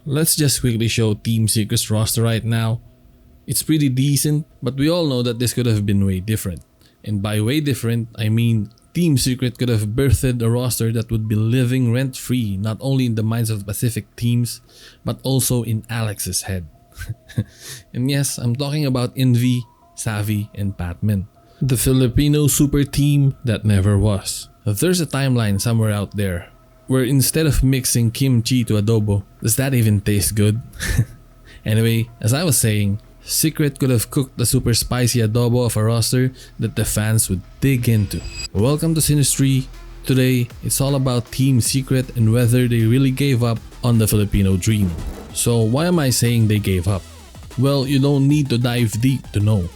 let's just quickly show Team Secret's roster right now. It's pretty decent, but we all know that this could have been way different. And by way different, I mean Team Secret could have birthed a roster that would be living rent-free not only in the minds of Pacific teams, but also in Alex's head. And yes, I'm talking about Invy, Xavi, and PatMen. The Filipino Superteam that never was. There's a timeline somewhere out there where instead of mixing kimchi to adobo, does that even taste good? Anyway, as I was saying, Secret could have cooked the super spicy adobo of a roster that the fans would dig into. Welcome to Sinistry. Today, it's all about Team Secret and whether they really gave up on the Filipino dream. So why am I saying they gave up? Well, you don't need to dive deep to know.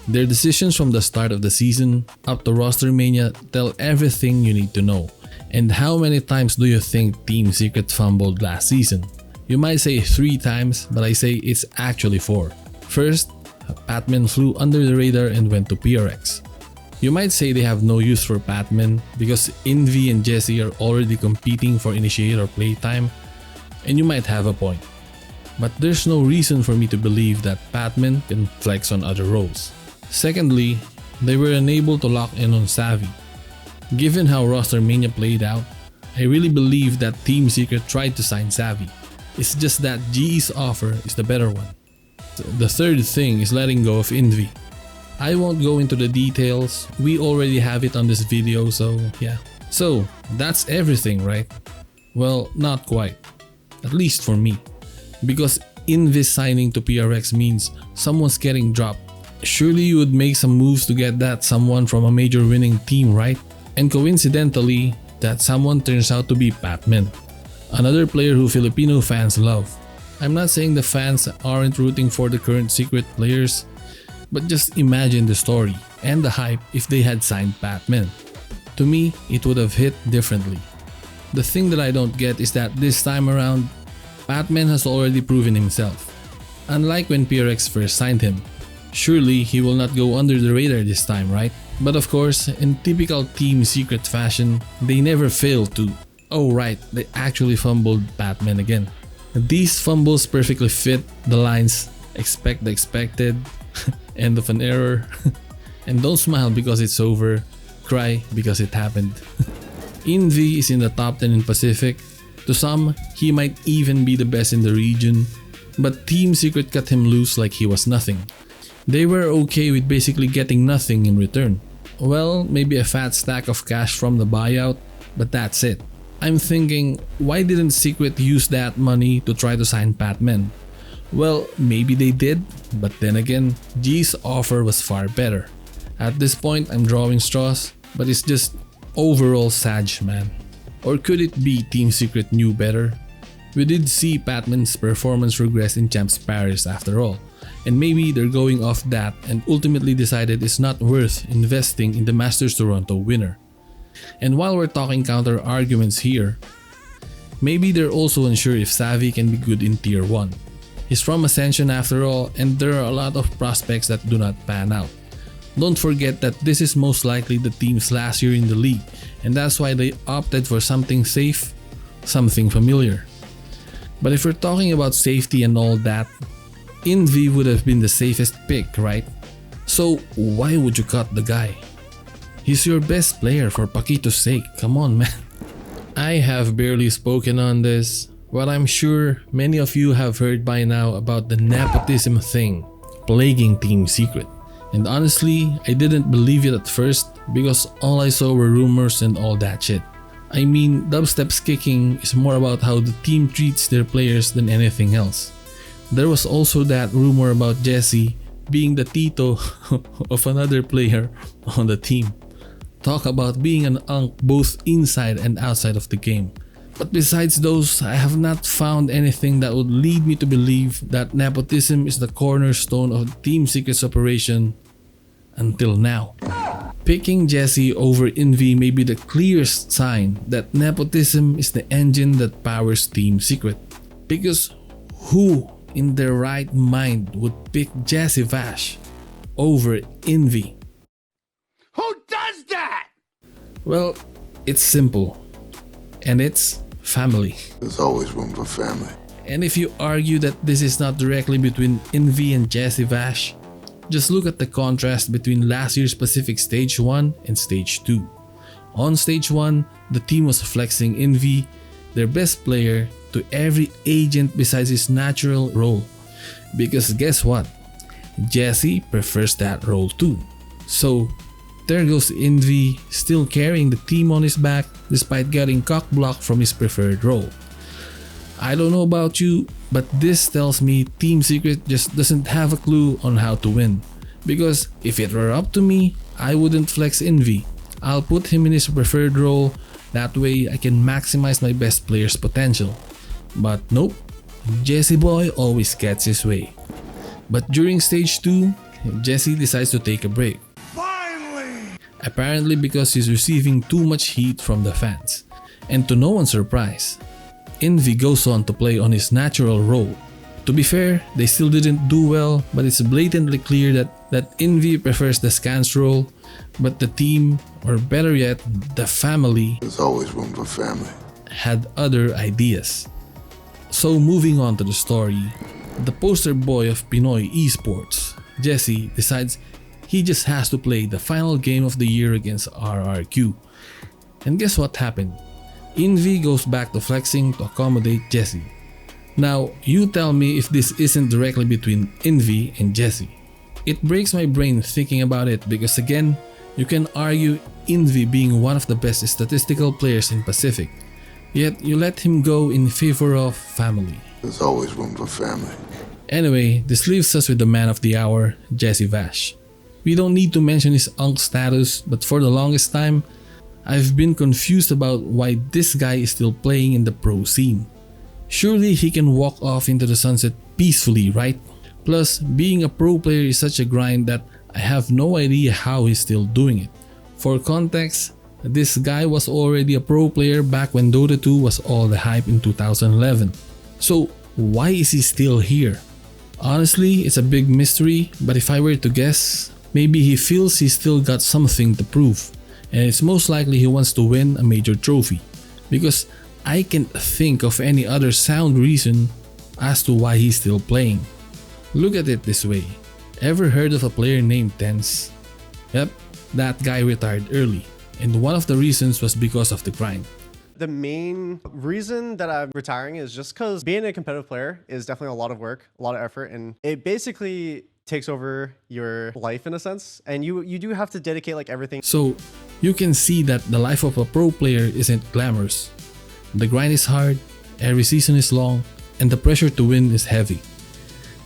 Their decisions from the start of the season up to roster mania tell everything you need to know. And how many times do you think Team Secret fumbled last season? You might say 3 times, but I say it's actually 4. First, PatMen flew under the radar and went to PRX. You might say they have no use for PatMen because Invy and Jessie are already competing for initiator playtime, and you might have a point. But there's no reason for me to believe that PatMen can flex on other roles. Secondly, they were unable to lock in on Xavi. Given how roster mania played out, I really believe that Team Secret tried to sign Xavi. It's just that GE's offer is the better one. The third thing is letting go of Invy. I won't go into the details, we already have it on this video, so yeah. So that's everything, right? Well, not quite. At least for me. Because Invy signing to PRX means someone's getting dropped. Surely you would make some moves to get that someone from a major winning team, right? And coincidentally, that someone turns out to be PatMen, another player who Filipino fans love. I'm not saying the fans aren't rooting for the current Secret players, but just imagine the story and the hype if they had signed PatMen. To me, it would have hit differently. The thing that I don't get is that this time around, PatMen has already proven himself. Unlike when PRX first signed him, surely he will not go under the radar this time, right? But of course, in typical Team Secret fashion, they never fail to, oh right, they actually fumbled PatMen again. These fumbles perfectly fit the lines, expect the expected, end of an error, and don't smile because it's over, cry because it happened. Invy is in the top 10 in Pacific. To some, he might even be the best in the region, but Team Secret cut him loose like he was nothing. They were okay with basically getting nothing in return. Well, maybe a fat stack of cash from the buyout, but that's it. I'm thinking, why didn't Secret use that money to try to sign PatMen? Well, maybe they did, but then again, G's offer was far better. At this point, I'm drawing straws, but it's just overall sad, man. Or could it be Team Secret knew better? We did see PatMen's performance regress in Champs Paris after all, and maybe they're going off that and ultimately decided it's not worth investing in the Masters Toronto winner. And while we're talking counter arguments here, maybe they're also unsure if Xavi can be good in Tier 1. He's from Ascension after all, and there are a lot of prospects that do not pan out. Don't forget that this is most likely the team's last year in the league, and that's why they opted for something safe, something familiar. But if we're talking about safety and all that, Invy would have been the safest pick, right? So why would you cut the guy? He's your best player, for Paquito's sake, come on man. I have barely spoken on this, but I'm sure many of you have heard by now about the nepotism thing plaguing Team Secret. And honestly, I didn't believe it at first because all I saw were rumors and all that shit. I mean, dubstep's kicking is more about how the team treats their players than anything else. There was also that rumor about Jessie being the tito of another player on the team. Talk about being an unk both inside and outside of the game. But besides those, I have not found anything that would lead me to believe that nepotism is the cornerstone of Team Secret's operation until now. Picking Jessie over Invy may be the clearest sign that nepotism is the engine that powers Team Secret. Because who in their right mind would pick Jessie Vash over Invy? Who does that? Well, it's simple. And it's family. There's always room for family. And if you argue that this is not directly between Invy and Jessie VS, just look at the contrast between last year's Pacific Stage 1 and Stage 2. On Stage 1, the team was flexing Invy, their best player, to every agent besides his natural role. Because guess what? Jessie prefers that role too. So there goes Invy, still carrying the team on his back despite getting cock-blocked from his preferred role. I don't know about you, but this tells me Team Secret just doesn't have a clue on how to win. Because if it were up to me, I wouldn't flex Invy. I'll put him in his preferred role, that way I can maximize my best player's potential. But nope, Jessie boy always gets his way. But during Stage 2, Jessie decides to take a break. Finally! Apparently because he's receiving too much heat from the fans. And to no one's surprise, Invy goes on to play on his natural role. To be fair, they still didn't do well, but it's blatantly clear that Invy prefers the scans role, but the team, or better yet, the family, There's always room for family. had other ideas. So moving on to the story, the poster boy of Pinoy esports, Jessie, decides he just has to play the final game of the year against RRQ. And guess what happened? Invy goes back to flexing to accommodate Jessie. Now, you tell me if this isn't directly between Invy and Jessie. It breaks my brain thinking about it because again, you can argue Invy being one of the best statistical players in Pacific, yet you let him go in favor of family. There's always room for family. Anyway, this leaves us with the man of the hour, Jessie VS. We don't need to mention his unk status, but for the longest time, I've been confused about why this guy is still playing in the pro scene. Surely he can walk off into the sunset peacefully, right? Plus, being a pro player is such a grind that I have no idea how he's still doing it. For context, this guy was already a pro player back when Dota 2 was all the hype in 2011. So why is he still here? Honestly, it's a big mystery, but if I were to guess, maybe he feels he's still got something to prove. And it's most likely he wants to win a major trophy, because I can't think of any other sound reason as to why he's still playing. Look at it this way. Ever heard of a player named Tense? Yep, that guy retired early, and one of the reasons was because of the grind. The main reason that I'm retiring is just because being a competitive player is definitely a lot of work, a lot of effort, and it basically takes over your life in a sense, and you do have to dedicate like everything. So you can see that the life of a pro player isn't glamorous. The grind is hard, every season is long, and the pressure to win is heavy.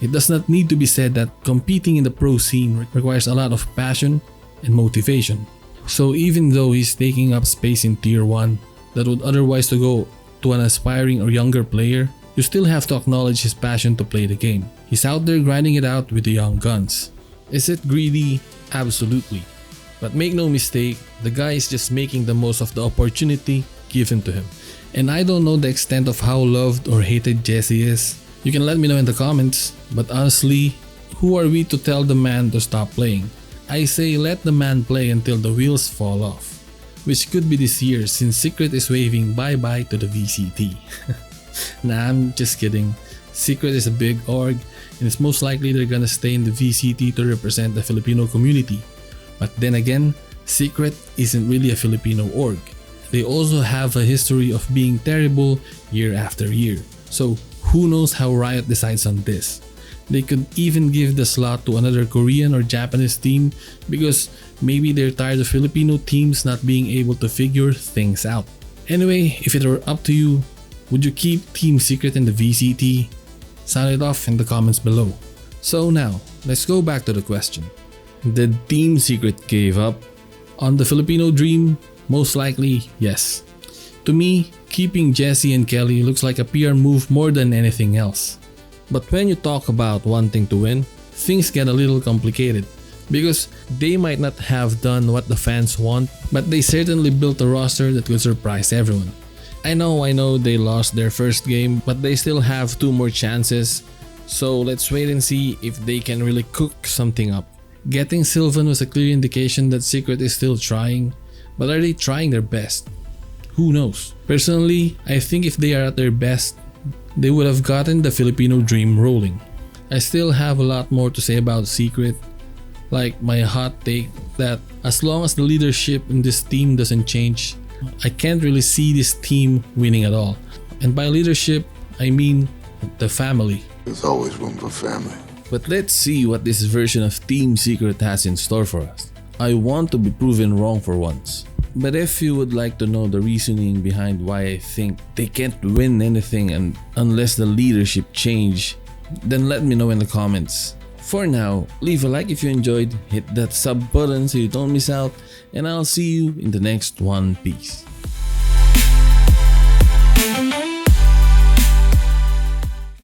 It does not need to be said that competing in the pro scene requires a lot of passion and motivation. So even though he's taking up space in tier 1 that would otherwise to go to an aspiring or younger player, you still have to acknowledge his passion to play the game. He's out there grinding it out with the young guns. Is it greedy? Absolutely. But make no mistake, the guy is just making the most of the opportunity given to him. And I don't know the extent of how loved or hated Jessie is. You can let me know in the comments, but honestly, who are we to tell the man to stop playing? I say let the man play until the wheels fall off. Which could be this year since Secret is waving bye-bye to the VCT. Nah, I'm just kidding. Secret is a big org, and it's most likely they're gonna stay in the VCT to represent the Filipino community. But then again, Secret isn't really a Filipino org. They also have a history of being terrible year after year. So who knows how Riot decides on this. They could even give the slot to another Korean or Japanese team because maybe they're tired of Filipino teams not being able to figure things out. Anyway, if it were up to you, would you keep Team Secret in the VCT? Sound it off in the comments below. So now, let's go back to the question. Did Team Secret give up on the Filipino dream? Most likely, yes. To me, keeping Jessie and Kelly looks like a PR move more than anything else. But when you talk about wanting to win, things get a little complicated because they might not have done what the fans want, but they certainly built a roster that could surprise everyone. I know they lost their first game, but they still have 2 more chances, so let's wait and see if they can really cook something up. Getting Sylvan was a clear indication that Secret is still trying, but are they trying their best? Who knows? Personally, I think if they are at their best, they would have gotten the Filipino dream rolling. I still have a lot more to say about Secret, like my hot take that as long as the leadership in this team doesn't change, I can't really see this team winning at all. And by leadership, I mean the family. There's always room for family. But let's see what this version of Team Secret has in store for us. I want to be proven wrong for once. But if you would like to know the reasoning behind why I think they can't win anything unless the leadership change, then let me know in the comments. For now, leave a like if you enjoyed, hit that sub button so you don't miss out, and I'll see you in the next one. Peace.